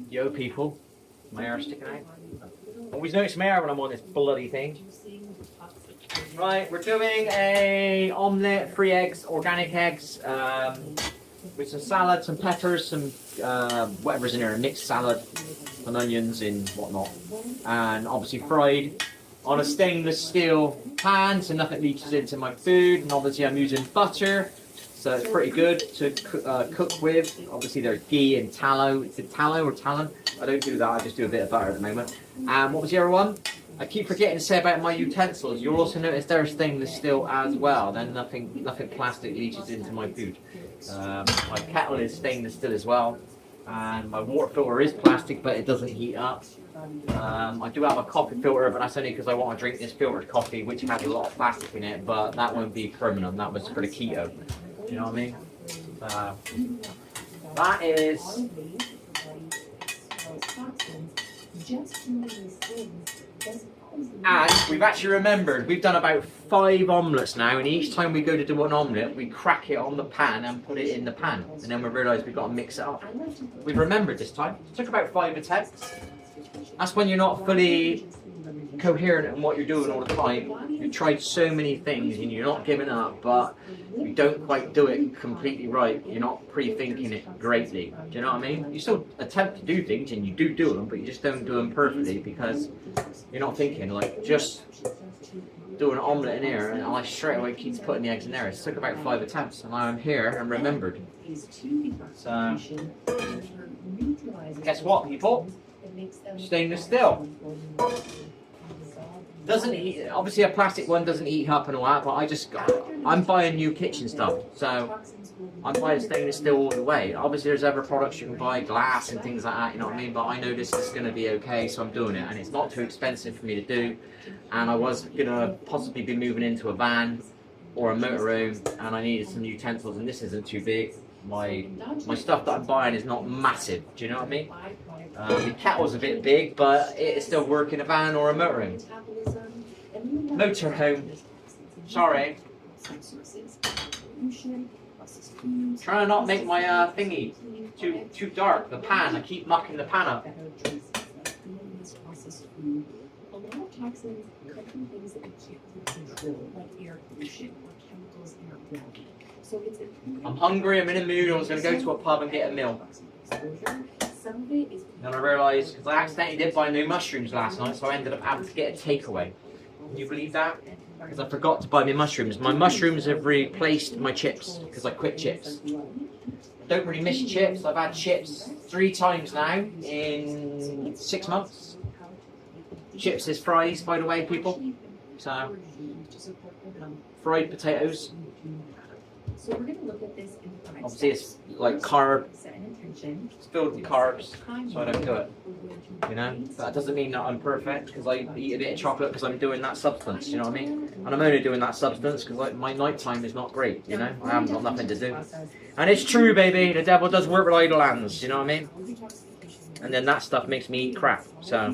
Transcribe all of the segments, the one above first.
Yo people, my hair's sticking out. Always notice my hair when I'm on this bloody thing. Right, we're doing a omelette, 3 eggs, organic eggs, with some salad, some peppers, some whatever's in there, a mixed salad, some onions and whatnot, and obviously fried on a stainless steel pan so nothing leaches into my food. And obviously I'm using butter, so it's pretty good to cook with. Obviously there's ghee and tallow. Is it tallow or talon? I don't do that, I just do a bit of butter at the moment. And what was the other one? I keep forgetting to say about my utensils. You'll also notice they're stainless steel as well. Then nothing plastic leaches into my food. My kettle is stainless steel as well. And my water filter is plastic, but it doesn't heat up. I do have a coffee filter, but that's only because I want to drink this filtered coffee, which has a lot of plastic in it, but that won't be permanent. That was for the keto. You know what I mean? That is... And we've actually remembered, we've done about 5 omelettes now, and each time we go to do an omelette, we crack it on the pan and put it in the pan. And then we realise we've got to mix it up. We've remembered this time. It took about 5 attempts. That's when you're not fully coherent in what you're doing all the time. You've tried so many things and you're not giving up, but you don't quite do it completely right. You're not pre-thinking it greatly. Do you know what I mean? You still attempt to do things and you do them, but you just don't do them perfectly because you're not thinking. Like, just do an omelette in here and I straight away keeps putting the eggs in there. It took about 5 attempts and I'm here and remembered. So, guess what, people? Stainless steel. Doesn't heat, obviously a plastic one doesn't heat up and all that, but I'm buying new kitchen stuff, so I'm buying stainless steel all the way. Obviously there's other products you can buy, glass and things like that, you know what I mean, but I know this is going to be okay, so I'm doing it, and it's not too expensive for me to do. And I was going to possibly be moving into a van or a motorhome, and I needed some utensils, and this isn't too big. My stuff that I'm buying is not massive, do you know what I mean? The kettle's a bit big, but it's still work in a van or a motorhome. Motorhome. Sorry. Trying to not make my thingy too dark. The pan. I keep mucking the pan up. I'm hungry. I'm in a mood. I was going to go to a pub and get a meal. Then I realised, because I accidentally did buy new mushrooms last night, so I ended up having to get a takeaway. Can you believe that? Because I forgot to buy my mushrooms. My mushrooms have replaced my chips, because I quit chips. I don't really miss chips. I've had chips 3 times now in 6 months. Chips is fries, by the way, people. So, fried potatoes. So we're going to look at this in 5 Obviously it's like carb. It's filled with carbs, so I don't do it. You know? But that doesn't mean that I'm perfect, because I eat a bit of chocolate because I'm doing that substance, you know what I mean? And I'm only doing that substance because like, my night time is not great, you know? I haven't got nothing to do. And it's true, baby, the devil does work with idle hands, you know what I mean? And then that stuff makes me eat crap, so...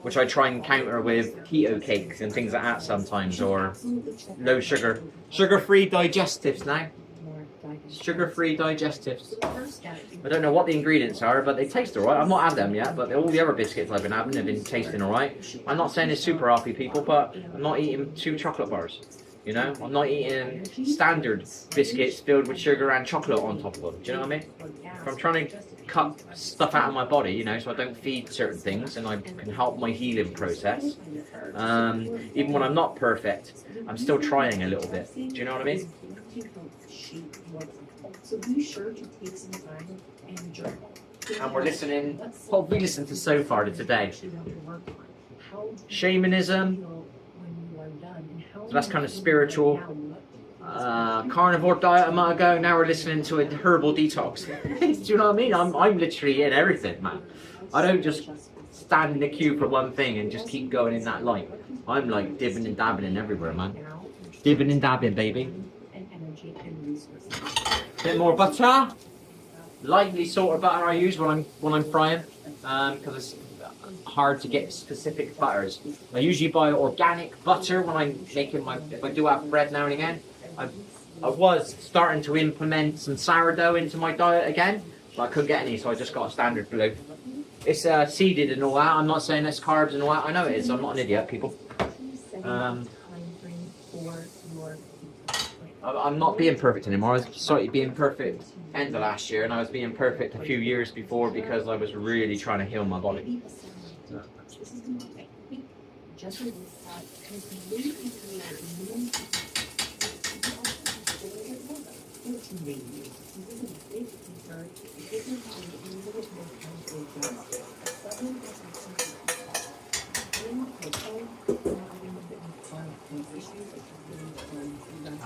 Which I try and counter with keto cakes and things like that sometimes, or low sugar. Sugar-free digestives now. Sugar-free digestives. I don't know what the ingredients are, but they taste alright. I've not had them yet, but all the other biscuits I've been having have been tasting alright. I'm not saying it's super healthy, people, but I'm not eating 2 chocolate bars. You know, I'm not eating standard biscuits filled with sugar and chocolate on top of them. Do you know what I mean? If I'm trying to cut stuff out of my body, you know, so I don't feed certain things and I can help my healing process. Even when I'm not perfect, I'm still trying a little bit. Do you know what I mean? So be sure to take some time and journal. And we're listening, what we listened to so far today? Shamanism. So that's kind of spiritual. Carnivore diet a month ago, now we're listening to a herbal detox. Do you know what I mean? I'm literally in everything, man. I don't just stand in the queue for one thing and just keep going in that line. I'm like dibbing and dabbing everywhere, man. Dibbing and dabbing, baby. Bit more butter. Lightly salted butter I use when I'm frying, because it's hard to get specific butters. I usually buy organic butter when I'm making if I do have bread now and again. I was starting to implement some sourdough into my diet again, But I couldn't get any, so I just got a standard blue. It's seeded and all that. I'm not saying it's carbs and all that. I know it is. I'm not an idiot, people. I'm not being perfect anymore. I was started being perfect end of last year, and I was being perfect a few years before because I was really trying to heal my body.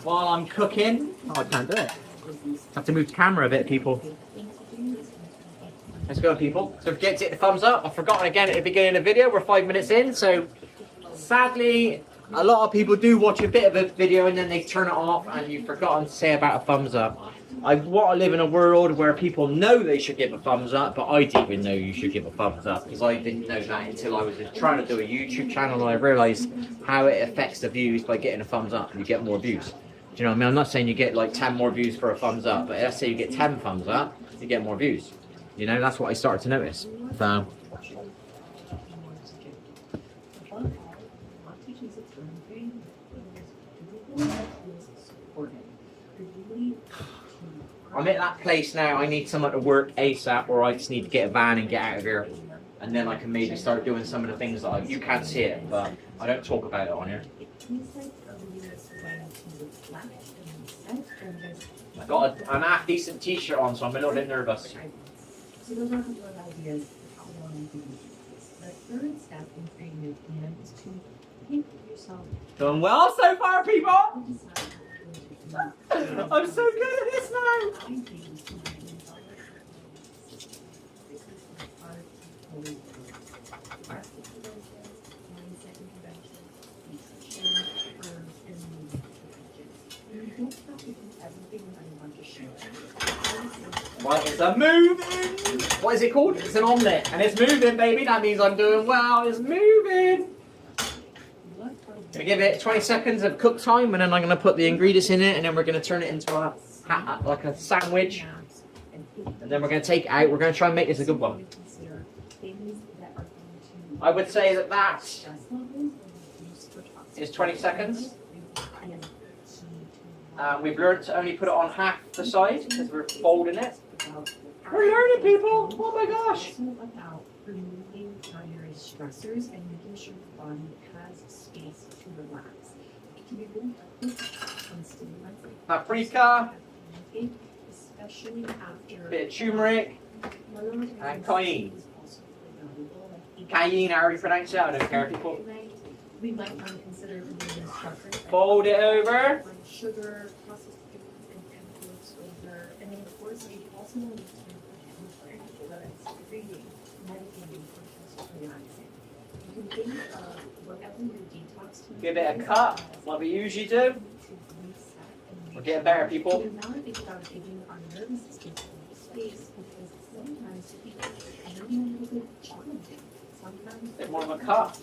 While I'm cooking, oh, I can't do it. I have to move the camera a bit, people. Let's go, people. So forget to hit the thumbs up. I've forgotten again at the beginning of the video. We're 5 minutes in, so sadly, a lot of people do watch a bit of a video and then they turn it off, and you've forgotten to say about a thumbs up. I want to live in a world where people know they should give a thumbs up, but I didn't even know you should give a thumbs up because I didn't know that until I was just trying to do a YouTube channel, and I realised how it affects the views by getting a thumbs up. You get more views. Do you know what I mean? I'm not saying you get like 10 more views for a thumbs up, but let's say you get 10 thumbs up, you get more views. You know, that's what I started to notice. So. I'm at that place now, I need someone to work ASAP, or I just need to get a van and get out of here. And then I can maybe start doing some of the things that you can't see it, but I don't talk about it on here. I got an half decent t-shirt on, so I'm a little bit nervous. Doing well so far, people! I'm so good at this now! Right, it's a moving! What is it called? It's an omelette, and it's moving, baby. That means I'm doing well. It's moving! Gonna give it 20 seconds of cook time, and then I'm gonna put the ingredients in it, and then we're gonna turn it into like a sandwich, and then we're gonna take it out. We're gonna try and make this a good one. I would say that is 20 seconds. We've learned to only put it on half the side because we're folding it. We're learning, people. Oh my gosh. About removing primary stressors and making sure the body has space to relax. It can be really helpful and stimulating. Paprika, especially after bit of turmeric, and cayenne. Cayenne, I already pronounced it. I don't care, people. We might want to consider removing structure. Fold it over. Sugar, processed foods, and chemical exposure. And then, of course, we also need to give it a cut, like we usually do. We're getting better, people. A bit more of a cut.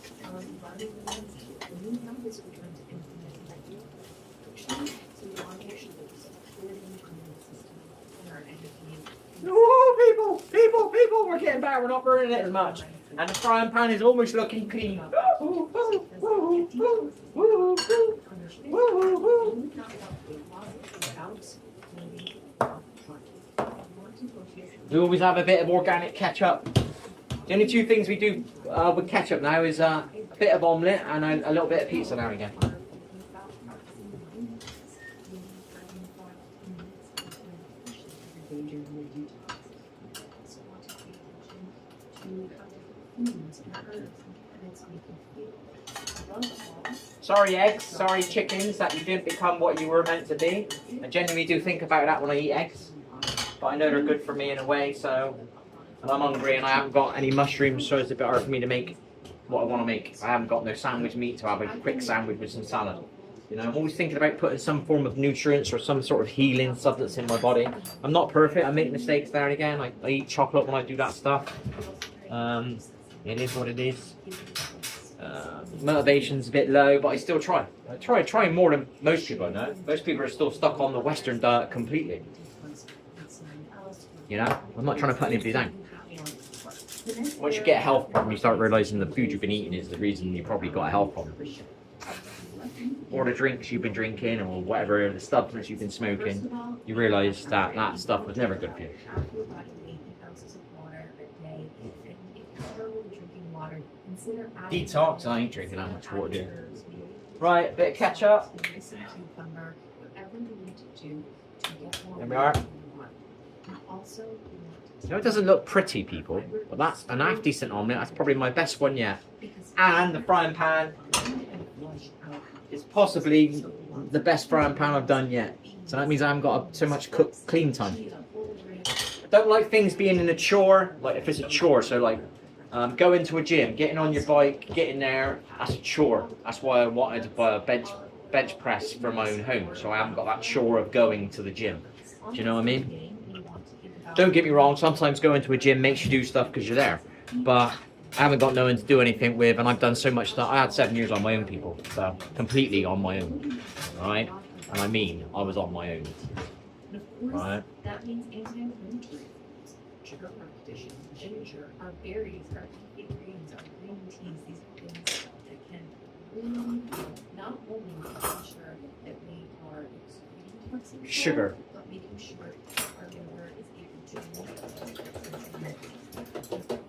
Oh, people, we're getting better. We're not burning it as much. And the frying pan is almost looking clean. We always have a bit of organic ketchup. The only two things we do with ketchup now is a bit of omelette and a little bit of pizza now and again. Sorry eggs, sorry chickens that you didn't become what you were meant to be. I genuinely do think about that when I eat eggs. But I know they're good for me in a way, so... And I'm hungry and I haven't got any mushrooms, so it's a bit hard for me to make what I want to make. I haven't got no sandwich meat to have a quick sandwich with some salad. You know, I'm always thinking about putting some form of nutrients or some sort of healing substance in my body. I'm not perfect, I make mistakes there and again. I eat chocolate when I do that stuff. It is what it is. Motivation's a bit low, but I still try. I try more than most people I know. Most people are still stuck on the Western diet completely. You know, I'm not trying to put anybody down. Once you get a health problem, you start realising the food you've been eating is the reason you probably got a health problem. Or the drinks you've been drinking, or whatever, the substance you've been smoking, you realise that that stuff was never good for you. Detox, I ain't drinking that much water, dude. Right, bit of ketchup. There we are. You know, it doesn't look pretty, people, but that's a half decent omelette. That's probably my best one yet. And the frying pan is possibly the best frying pan I've done yet. So that means I haven't got so much clean time. I don't like things being in a chore, like if it's a chore, so like going to a gym, getting on your bike, getting there, that's a chore. That's why I wanted to buy a bench press for my own home, so I haven't got that chore of going to the gym. Do you know what I mean? Don't get me wrong, sometimes going to a gym makes you do stuff because you're there, but I haven't got no one to do anything with, and I've done so much stuff. I had 7 years on my own, people, so completely on my own, right? And I mean, I was on my own, right? That means anti-inflammatory foods, sugar repetition, ginger, our berries, our leafy greens, our green teas. These are things that can really not only make sure that we are excreting toxic sugar, but making sure our liver is able to.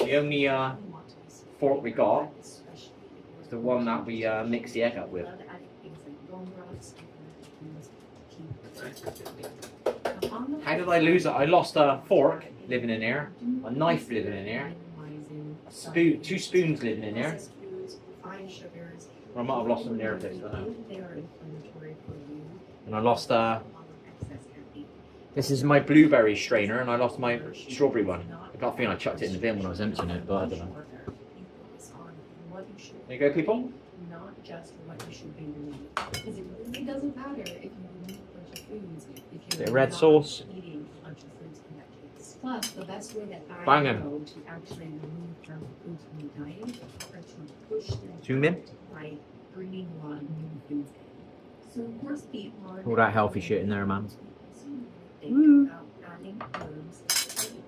The only fork we got is the one that we mix the egg up with. How did I lose it? I lost a fork living in there, a knife living in there, a spoon, 2 spoons living in there. Or I might have lost them in there a bit, I don't know. And I lost this is my blueberry strainer, and I lost my strawberry one. I got a feeling I chucked it in the bin when I was emptying it, but I don't know. There you go, people. Not just what you should be doing. Because it really doesn't matter if you remove a bunch of foods. If you're red sauce. Eating a bunch of foods in that case. Plus, the best way that I know to actually remove junk foods from the diet are to push them by bringing a lot of new foods in. So, of course, eat more. All that healthy shit in there, man. See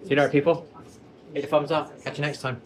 you later, people. Hit the thumbs up. Catch you next time.